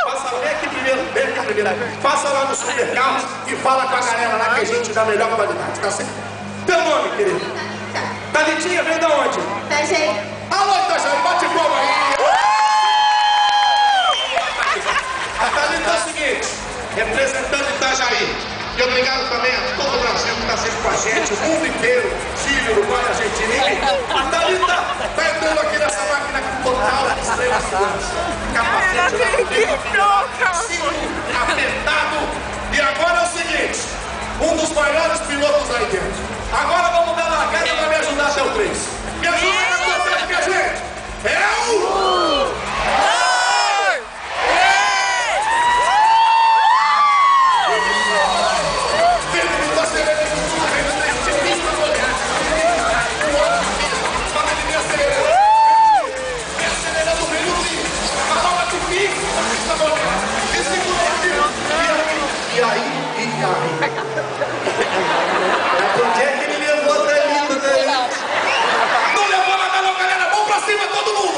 Vem aqui primeiro. Passa lá no supermercado e fala com a galera lá que a gente dá a melhor qualidade, tá certo? Teu nome, querido? Thalitinha, vem da onde? Itajaí. Alô, Itajaí, bate palma aí. A Thalita é o seguinte, representando Itajaí. E obrigado também a todo o Brasil que está sempre com a gente, o mundo inteiro, Chile, Uruguai, Argentina. A Thalita está entrando aqui nessa máquina total de estrela segurança. Capacete, apertado. E agora é o seguinte, um dos maiores pilotos aí dentro. Agora vamos dar largada para me ajudar até o 3. Me ajuda na tua técnica, gente. É o... Onde é que ele levou a Thalita, né? Não levou nada não, galera. Vamos pra cima, todo mundo.